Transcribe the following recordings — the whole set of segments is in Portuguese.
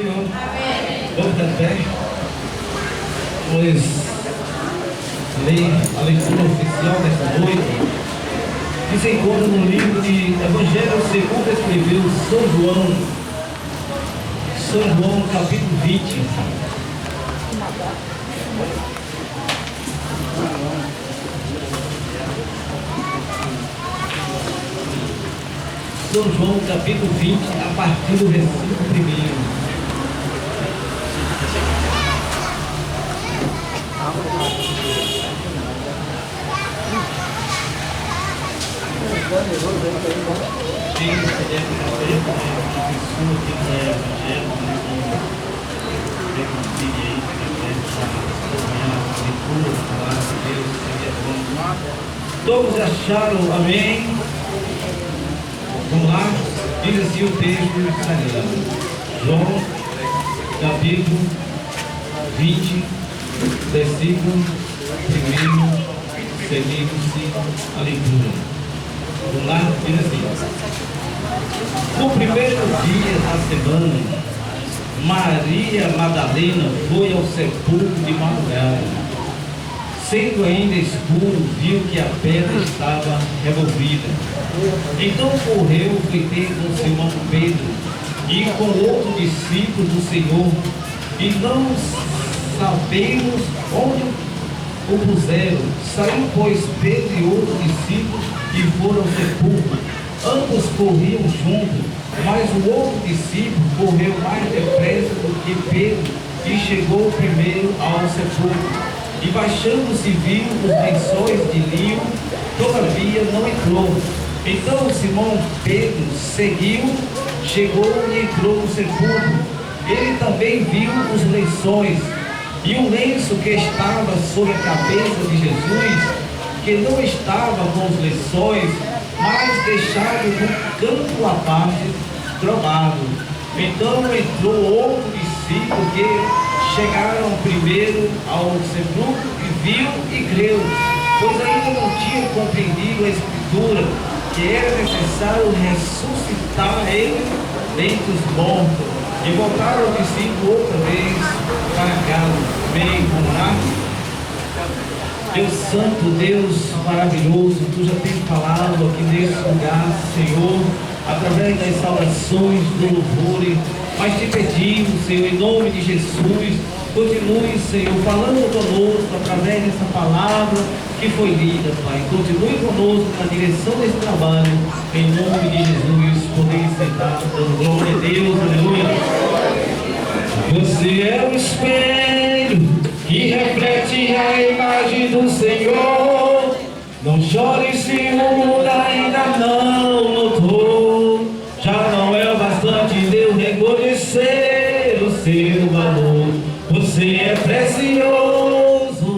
Senhor. Vamos ficar de pé. Vamos ler a leitura oficial desta noite, que se encontra no livro de Evangelho segundo escreveu São João. São João, capítulo 20. São João, capítulo 20, a partir do versículo 1. Quem puder fazer a pessoa que é evangelho, todos acharam, amém? Vamos lá, diz assim o texto sagrado. João, capítulo 20, versículo 1, seguindo-se a leitura. Vamos lá, diz assim: no primeiro dia da semana, Maria Madalena foi ao sepulcro de madrugada. Sendo ainda escuro, viu que a pedra estava removida. Então correu, foi ter com Simão Pedro e com outro discípulo do Senhor, e não sabemos onde o puseram. Saiu, pois, Pedro e outro discípulo e foram ao sepulcro. Ambos corriam juntos, mas o outro discípulo correu mais depressa do que Pedro e chegou primeiro ao sepulcro. E baixando-se viu os lençóis de linho, todavia não entrou. Então Simão Pedro seguiu, chegou e entrou no sepulcro. Ele também viu os lençóis e o lenço que estava sobre a cabeça de Jesus, que não estava com os lençóis, mas deixado num canto à parte, drogado. Então entrou outro discípulo que chegaram primeiro ao sepulcro e viu e creu, pois ainda não tinha compreendido a Escritura, que era necessário ressuscitar ele dentre os mortos. E voltaram o discípulo outra vez para casa. Bem, vamos lá? Deus santo, Deus maravilhoso, Tu já tens falado aqui nesse lugar, Senhor, através das saudações, do louvor, mas te pedimos, Senhor, em nome de Jesus, continue, Senhor, falando conosco através dessa palavra que foi lida, Pai. Continue conosco na direção desse trabalho, em nome de Jesus. Podemos sentar, dando glória a Deus, aleluia. Você é o espelho que reflete a imagem do Senhor. Não chore se o mundo ainda não notou. Já não é o bastante Deus reconhecer o seu valor. Você é precioso,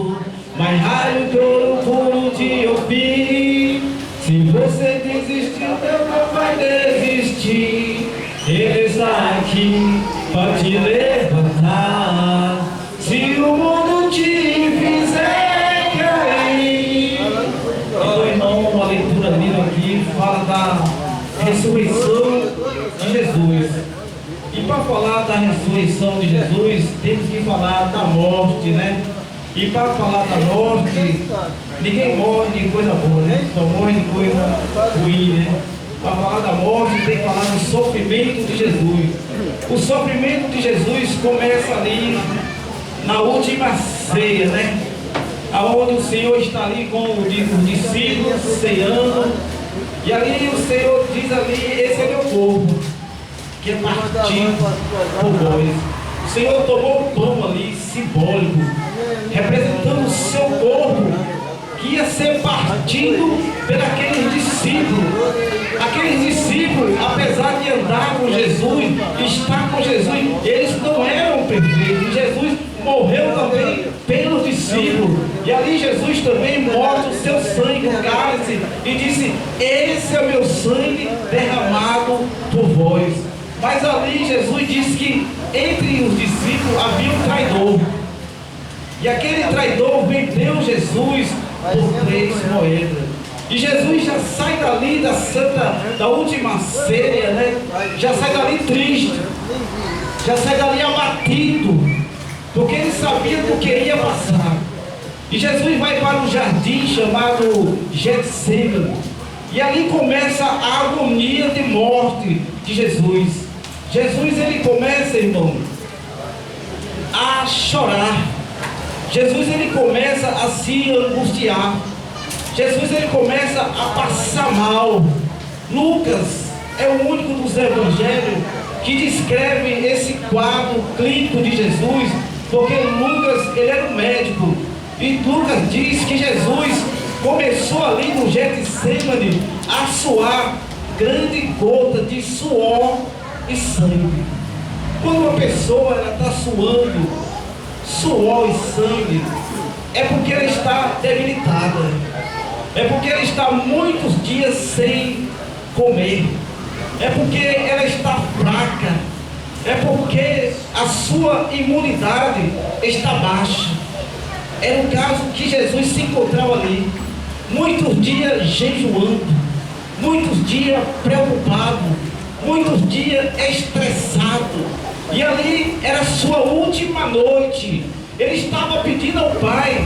mais raio que ouro puro de Ofir. Se você desistiu, Deus não vai desistir. Ele está aqui para te levantar. Se o mundo te fizer cair. Então, irmão, uma leitura linda aqui fala da ressurreição de Jesus. E para falar da ressurreição de Jesus, temos que falar da morte, né? E para falar da morte, ninguém morre de coisa boa, né? Só morre de coisa ruim, né? Para falar da morte, tem que falar do sofrimento de Jesus. O sofrimento de Jesus começa ali na última ceia, né? Aonde o Senhor está ali com os discípulos ceando. E ali o Senhor diz ali: esse é meu corpo, que é partido por vós. O Senhor tomou o pão ali, simbólico, representando o seu corpo, que ia ser partido pelos discípulos. Aqueles discípulos, apesar de andar com Jesus, estar com Jesus, eles não eram perfeitos. Jesus morreu também pelos discípulos. E ali Jesus também mostra o seu sangue no cálice e disse: esse é o meu sangue derramado por vós. Mas ali Jesus disse que entre os discípulos havia um traidor. E aquele traidor vendeu Jesus por 3 moedas. E Jesus já sai dali da última ceia, né? Já sai dali triste. já sai dali abatido, porque ele sabia do que ia passar. E Jesus vai para um jardim chamado Getsemane, e ali começa a agonia de morte de Jesus. Jesus, ele começa, irmão, a chorar. Jesus, ele começa a se angustiar. Jesus, ele começa a passar mal. Lucas é o único dos evangelhos que descreve esse quadro clínico de Jesus, porque Lucas, ele era um médico, e Lucas diz que Jesus começou ali no Getsemane a suar grande gota de suor e sangue. Quando uma pessoa está suando suor e sangue, é porque ela está debilitada, é porque ela está muitos dias sem comer, é porque ela está fraca, é porque a sua imunidade está baixa. Era o caso que Jesus se encontrava ali, muitos dias jejuando, muitos dias preocupado, muitos dias estressado, e ali era a sua última noite. Ele estava pedindo ao Pai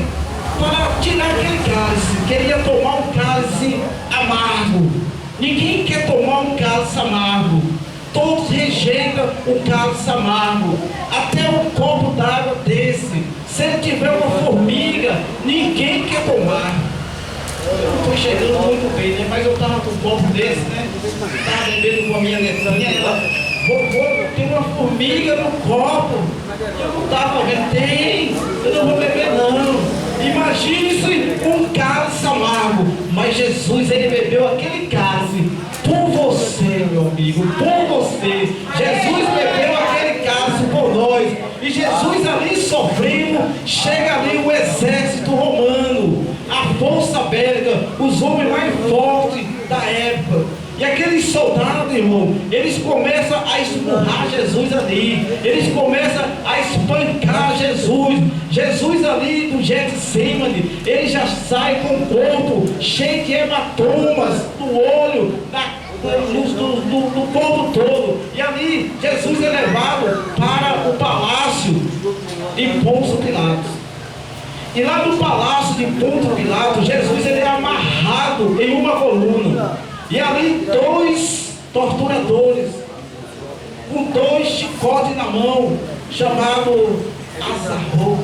para tirar aquele cálice, queria tomar um cálice amargo. Ninguém quer tomar um cálice amargo, todos rejeitam o cálice amargo, até um copo d'água desse, se ele tiver uma formiga, ninguém quer tomar. Eu não estou chegando muito bem, né? Mas eu estava com um copo desse, né? Estava bebendo com a minha netanha, ela, vovô, tem uma formiga no copo. Eu não estava vendo, tem, eu não vou beber não. Imagine isso, um cálice amargo. Mas Jesus, ele bebeu aquele cálice por você, meu amigo, por você. Jesus bebeu aquele cálice por nós. E Jesus ali sofrendo, chega ali o exército romano, a força bélica, os homens mais fortes da época. E aqueles soldados, irmão, eles começam a esmurrar Jesus ali, eles começam a espancar Jesus. Jesus ali do Getsemane, ele já sai com o corpo cheio de hematomas no olho, do corpo todo. E ali Jesus é levado para o palácio de Pôncio Pilatos. E lá no palácio de Pôncio Pilatos, Jesus ele é amarrado em uma coluna. E ali dois torturadores, com dois chicotes na mão, chamado Azarro,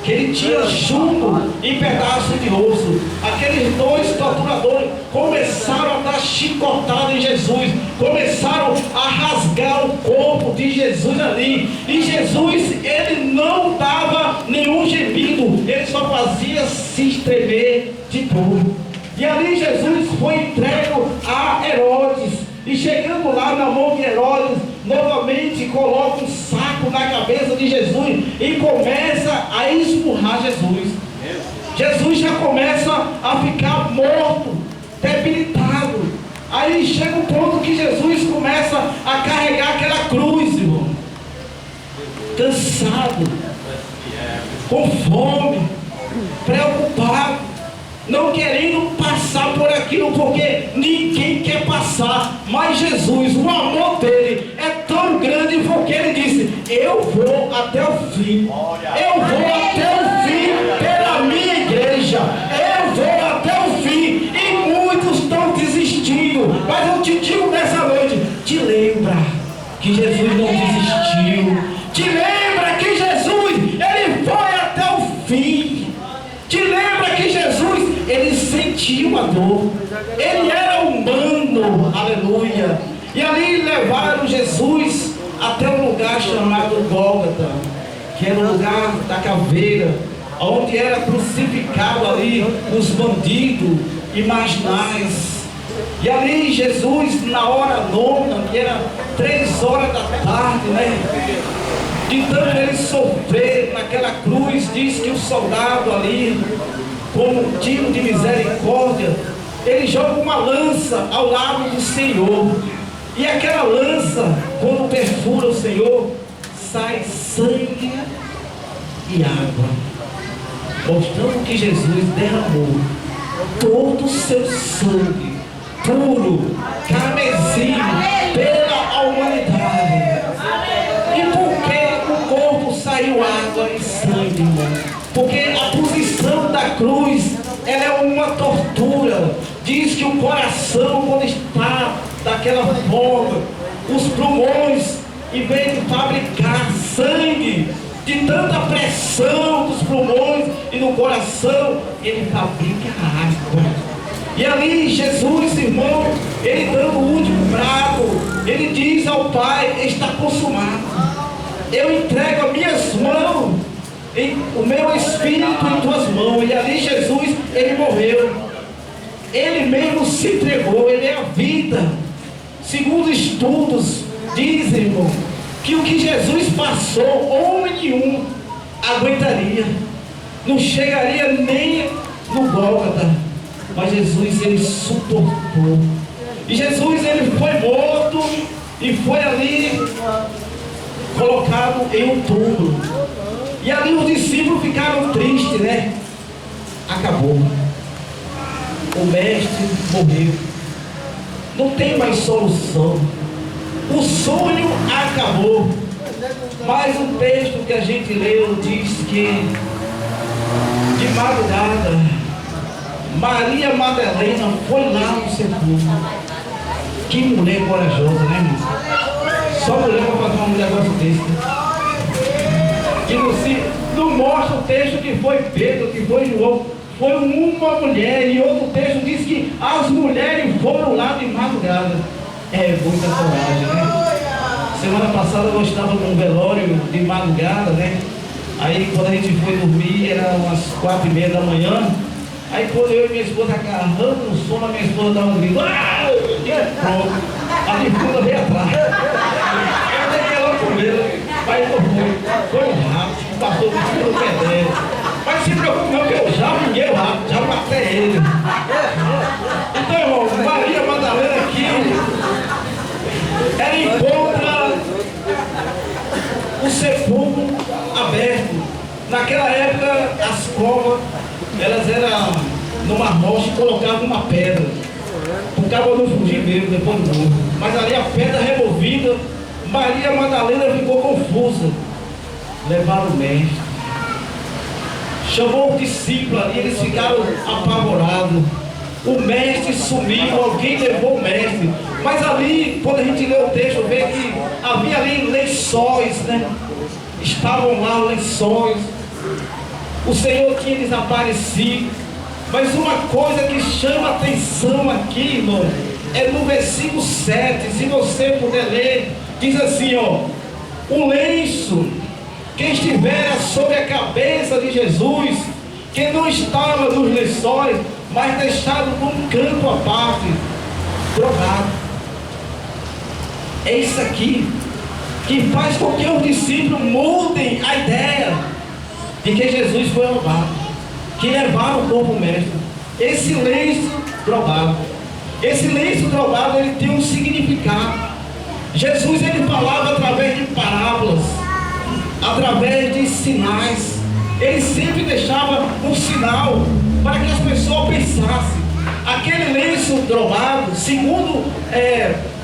que ele tinha chumbo e pedaço de osso. Aqueles dois torturadores começaram a dar chicotada em Jesus, começaram a rasgar o corpo de Jesus ali. E Jesus, ele não dava nenhum gemido, ele só fazia se estremer de dor. E ali Jesus foi entregue a Herodes, e chegando lá na mão de Herodes, novamente coloca um saco na cabeça de Jesus e começa a esmurrar Jesus. Jesus já começa a ficar morto, debilitado. Aí chega o ponto que Jesus começa a carregar aquela cruz, irmão, cansado, com fome, preocupado, não querendo passar por aquilo, porque ninguém quer passar. Mas Jesus, o amor dele é tão grande, porque ele disse: eu vou até o fim, eu vou até o fim pela minha igreja, eu vou até o fim. E muitos estão desistindo, mas eu te digo nessa noite, te lembra que Jesus não desistiu, te lembra que Jesus, ele foi até o fim, te lembra que Jesus, ele sentiu a dor, ele era humano, aleluia. E ali levaram Jesus até um lugar chamado Gólgota, que era o lugar da caveira, onde era crucificado ali os bandidos imaginais. E ali Jesus, na hora nona, que era 3 horas da tarde, né? De tanto ele sofrer naquela cruz, diz que o soldado ali, como motivo de misericórdia, ele joga uma lança ao lado do Senhor. E aquela lança, quando perfura o Senhor, sai sangue e água, mostrando que Jesus derramou todo o seu sangue puro, carmesim, pela humanidade. E por saiu água e sangue, irmão. Porque a posição da cruz, ela é uma tortura. Diz que o coração, quando está daquela forma, os pulmões, em vez de fabricar sangue, de tanta pressão dos pulmões e no coração, ele fabrica água. E ali Jesus, irmão, ele dando o último brado, ele diz ao Pai: está consumado. Eu entrego as minhas mãos, o meu espírito em tuas mãos. E ali Jesus, ele morreu. Ele mesmo se entregou, ele é a vida. Segundo estudos, dizem, irmão, que o que Jesus passou, homem nenhum aguentaria. Não chegaria nem no Gólgota. Mas Jesus, ele suportou. E Jesus, ele foi morto e foi ali colocado em um túmulo. E ali os discípulos ficaram tristes, né? Acabou. O mestre morreu. Não tem mais solução. O sonho acabou. Mas o texto que a gente leu diz que de madrugada Maria Madalena foi lá no sepulcro. Que mulher corajosa, né, irmão? Só mulher para fazer uma mulher negócio desse. E não mostra o texto que foi Pedro, que foi João. Foi uma mulher. E outro texto diz que as mulheres foram lá de madrugada. É muita coragem, né? Semana passada eu estava num velório de madrugada, né? Aí quando a gente foi dormir, era umas 4h30 da manhã. Aí quando eu e minha esposa agarrando no sono, a minha esposa dava um grito. Ah! Pronto. A de fundo veio atrás. Eu peguei ela com medo. Aí não foi. Foi um rato, passou por cima do pé dela. Mas se preocupe não, que eu já vinguei o rato, já matei ele. Então, irmão, Maria Madalena aqui, ela encontra o sepulcro aberto. Naquela época, as covas, elas eram numa rocha e colocavam uma pedra. O cabo não fugir mesmo depois do morro. Mas ali a pedra removida, Maria Madalena ficou confusa. Levaram o mestre. Chamou o discípulo ali, eles ficaram apavorados. O mestre sumiu, alguém levou o mestre. Mas ali, quando a gente lê o texto, vê que havia ali lençóis, né? Estavam lá lençóis. O Senhor tinha desaparecido. Mas uma coisa que chama atenção aqui, irmão, é no versículo 7. Se você puder ler, diz assim, ó: o lenço que estivera sobre a cabeça de Jesus, que não estava nos lençóis, mas deixado num canto à parte, drogado. É isso aqui que faz com que os discípulos mudem a ideia de que Jesus foi roubado, que levaram o corpo mestre. Esse lenço drogado, esse lenço drogado, ele tem um significado. Jesus, ele falava através de parábolas, através de sinais. Ele sempre deixava um sinal para que as pessoas pensassem. Aquele lenço drogado, segundo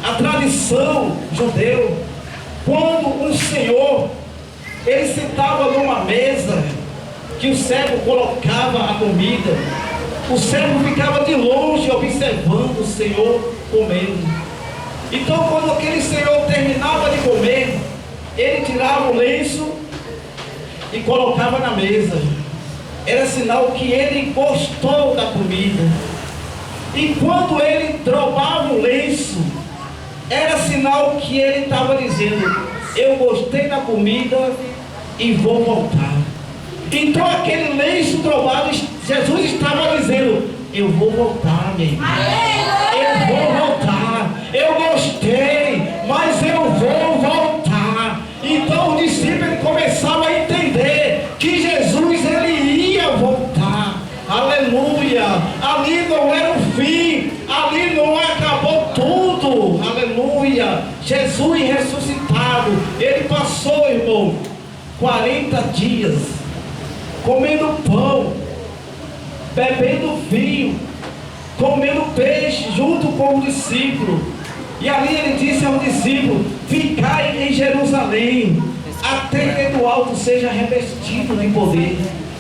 a tradição judeu, quando um senhor, ele sentava numa mesa que o servo colocava a comida, o servo ficava de longe observando o senhor comendo. Então quando aquele senhor terminava de comer, ele tirava o lenço e colocava na mesa. Era sinal que ele gostou da comida. E quando ele dobrava o lenço, era sinal que ele estava dizendo: eu gostei da comida e vou voltar. Então aquele lenço dobrado, Jesus estava dizendo: eu vou voltar, minha irmã. Eu vou voltar. Eu gostei, mas eu vou voltar. Então os discípulos começaram a entender que Jesus, ele ia voltar. Aleluia. Ali não era o fim, ali não acabou tudo. Aleluia. Jesus ressuscitado, ele passou, irmão, 40 dias comendo pão, bebendo vinho, comendo peixe junto com o discípulo. E ali ele disse ao discípulo: ficai em Jerusalém até que do alto alto seja revestido de poder.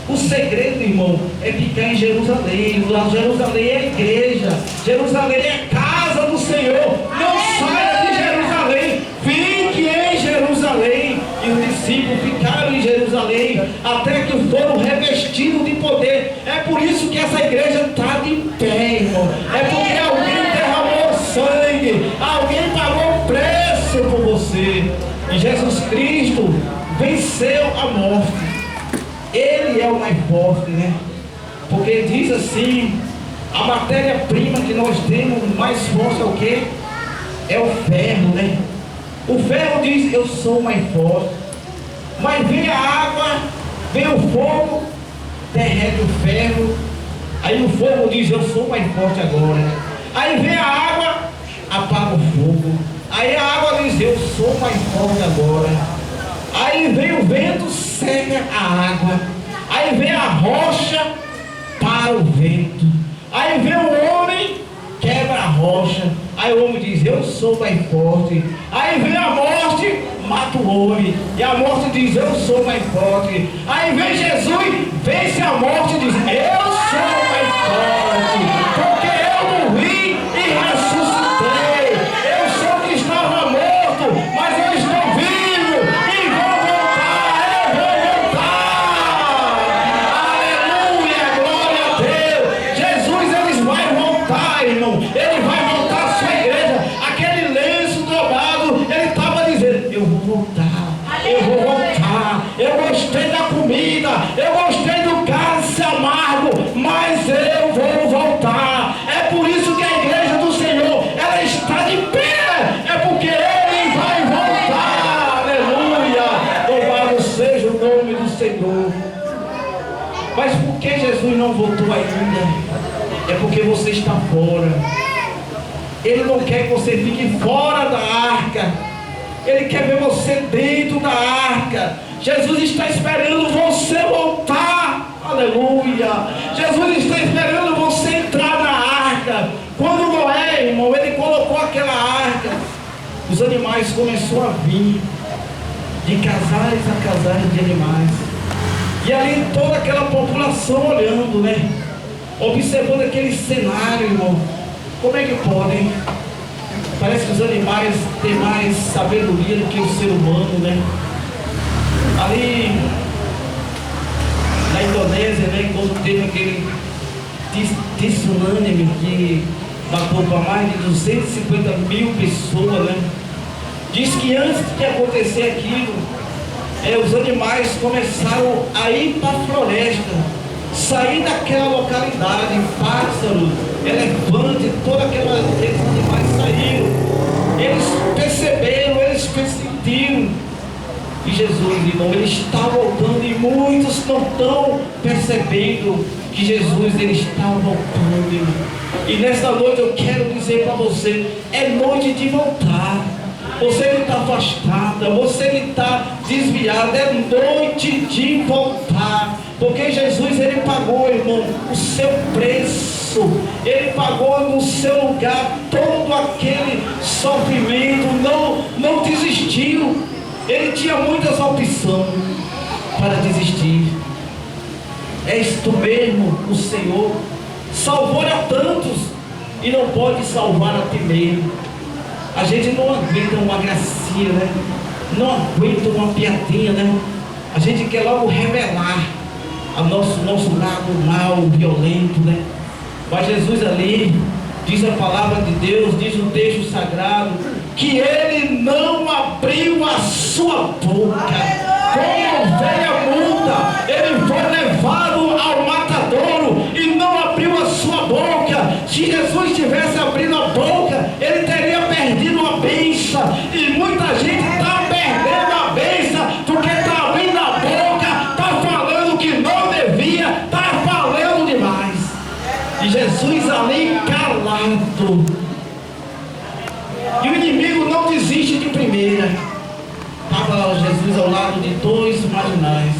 O segredo, irmão, é ficar em Jerusalém. Jerusalém é a igreja, Jerusalém é a casa do Senhor. Não saia de Jerusalém, fique em Jerusalém. E os discípulos ficaram em Jerusalém até que foram revestidos de poder. É por isso que essa igreja está de pé, irmão. É porque alguém derramou sangue, alguém pagou preço por você. E Jesus Cristo venceu a morte. Ele é o mais forte, né? Porque diz assim, a matéria-prima que nós temos mais forte é o quê? É o ferro, né? O ferro diz, eu sou mais forte. Mas vem a água, vem o fogo, derrete o ferro. Aí o fogo diz, eu sou mais forte agora. Aí vem a água, apaga o fogo. Aí a água diz, eu sou mais forte agora. Aí vem o vento, seca a água. Aí vem a rocha, para o vento. Aí vem o homem, quebra a rocha. Aí o homem diz, eu sou mais forte. Aí vem a morte, mata o homem. E a morte diz, eu sou mais forte. Aí vem Jesus, vence a morte e diz, eu sou mais forte. Porque eu morri e ressuscitei. Eu sou que estava morto, mas eu estou vivo e vou voltar. Eu vou voltar. Aleluia, glória a Deus. Jesus, ele vai voltar, irmão. Ele vai voltar à sua igreja. Aquele lenço dobrado, ele estava dizendo, eu vou voltar. Eu vou voltar. Eu gostei da comida, eu gostei do cálice amargo, mas eu vou voltar. É por isso que a igreja do Senhor, ela está de pé. É porque ele vai voltar. Aleluia. Louvado seja o nome do Senhor. Mas por que Jesus não voltou ainda? É porque você está fora. Ele não quer que você fique fora da arca. Ele quer ver você dentro da arca. Jesus está esperando você voltar. Aleluia. Jesus está esperando você entrar na arca. Quando Noé, irmão, ele colocou aquela arca, os animais começaram a vir, de casais a casais de animais. E ali toda aquela população olhando, né? Observando aquele cenário, irmão. Como é que podem? Parece que os animais têm mais sabedoria do que o ser humano, né? Ali na Indonésia, né, quando teve aquele tsunami que matou para mais de 250 mil pessoas, né? Diz que antes de acontecer aquilo, os animais começaram a ir para a floresta, sair daquela localidade, pássaros, elefantes, todos aqueles animais saíram. Eles perceberam, eles sentiram. E Jesus, irmão, ele está voltando e muitos não estão percebendo que Jesus, ele está voltando, irmão. E nesta noite eu quero dizer para você, é noite de voltar. Você que está afastada, você que está desviado, é noite de voltar. Porque Jesus, ele pagou, irmão, o seu preço. Ele pagou no seu lugar todo aquele sofrimento. Não desistiu. Ele tinha muitas opções para desistir. És tu mesmo, o Senhor. Salvou a tantos e não pode salvar a ti mesmo. A gente não aguenta uma gracinha, né? Não aguenta uma piadinha, né? A gente quer logo revelar o nosso lado mal, violento, né? Mas Jesus ali, diz a palavra de Deus, diz o texto sagrado, que ele não abriu a sua boca. Como ovelha muda, ele foi levado ao matadouro e não abriu a sua boca. Se Jesus tivesse abrido a boca, ele teria perdido a bênção. E muita gente está perdendo a bênção porque está abrindo a boca, está falando que não devia, está falando demais. E Jesus ali calado. E o inimigo não desiste de primeira. Estava Jesus ao lado de dois marginais.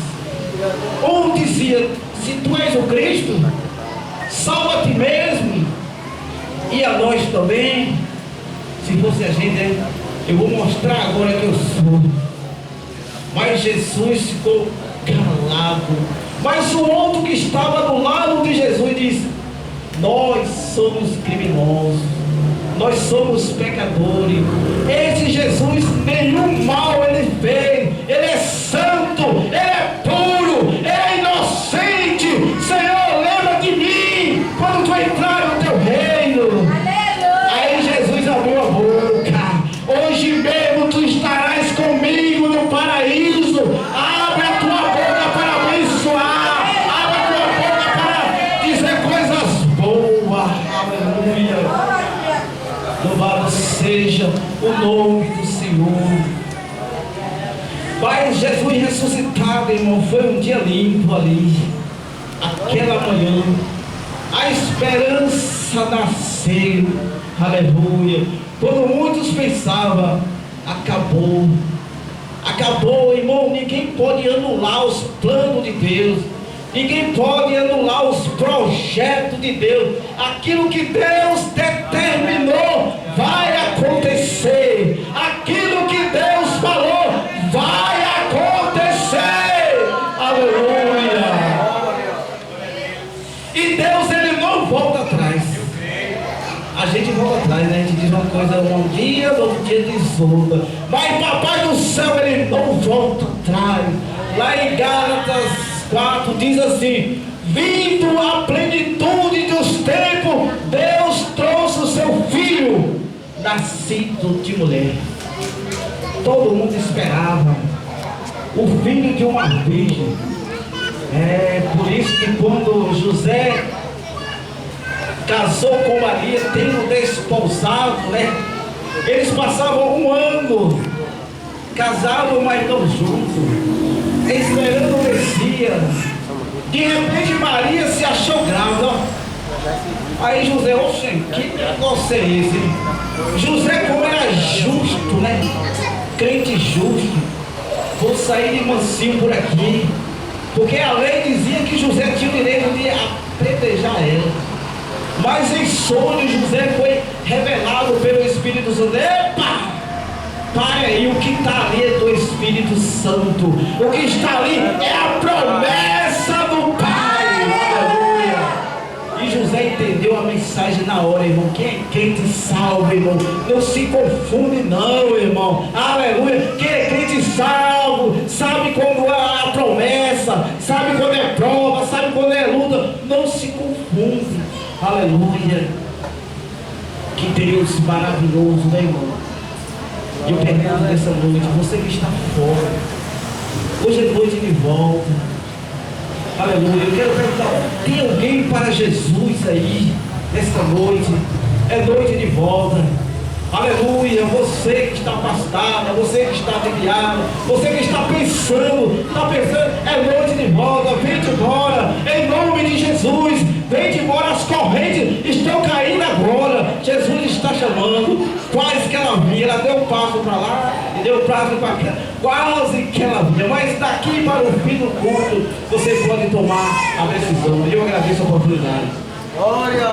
Um dizia, se tu és o Cristo, salva a ti mesmo e a nós também. Se fosse a gente, eu vou mostrar agora que eu sou. Mas Jesus ficou calado. Mas o outro que estava do lado de Jesus disse: nós somos criminosos, nós somos pecadores. Esse Jesus nenhum mal ele fez. Ele é santo, ele é puro, ele é inocente. Senhor, lembra de mim quando tu entrar no teu reino. Aí Jesus abriu a boca: hoje mesmo tu estarás comigo no paraíso. Abre a tua boca para abençoar, abre a tua boca para dizer coisas boas. Aleluia. Louvado seja o nome do Senhor. Mas Jesus ressuscitado, irmão, foi um dia limpo ali. Aquela manhã, a esperança nasceu. Aleluia. Quando muitos pensavam, acabou. Acabou, irmão. Ninguém pode anular os planos de Deus. Ninguém pode anular os projetos de Deus. Aquilo que Deus determinou vai acontecer. Aquilo que Deus falou vai acontecer. Aleluia. E Deus, ele não volta atrás. A gente volta atrás, né? A gente diz uma coisa um dia, outro dia diz outra. Mas Papai do céu, ele não volta atrás. Lá em Gálatas 4 diz assim: vindo a plenitude dos tempos, Deus trouxe o seu filho, nascido de mulher. Todo mundo esperava o filho de uma virgem. É por isso que quando José casou com Maria, tendo desposado, né? Eles passavam um ano casados, mas não juntos, esperando o Messias. De repente Maria se achou grávida. Aí José: oxe, que negócio é esse? José, como era justo, né? Crente justo, vou sair de mansinho por aqui, porque a lei dizia que José tinha o direito de apedrejar ela. Mas em sonho José foi revelado pelo Espírito Santo: epa! Pai, aí o que está ali é do Espírito Santo. O que está ali é a promessa do Pai. Aleluia. E José entendeu a mensagem na hora, irmão. Quem te salva, irmão? Não se confunde não, irmão. Aleluia. Quem é crente salvo, sabe quando é a promessa, sabe quando é prova, sabe quando é luta. Não se confunde. Aleluia. Que Deus maravilhoso, né, irmão? E eu pergunto nessa noite, você que está fora, hoje é noite de volta. Aleluia. Eu quero perguntar: tem alguém para Jesus aí nesta noite? É noite de volta. Aleluia. Você que está afastada, você que está desviado, você que está pensando, é noite de volta. Vem embora, em nome de Jesus. Vem embora, as correntes estão caindo agora. Jesus está chamando. Quase que ela vinha, ela deu um passo para lá e deu um passo para cá. Quase que ela vinha, mas daqui para o fim do culto você pode tomar a decisão. E eu agradeço a oportunidade. Glória.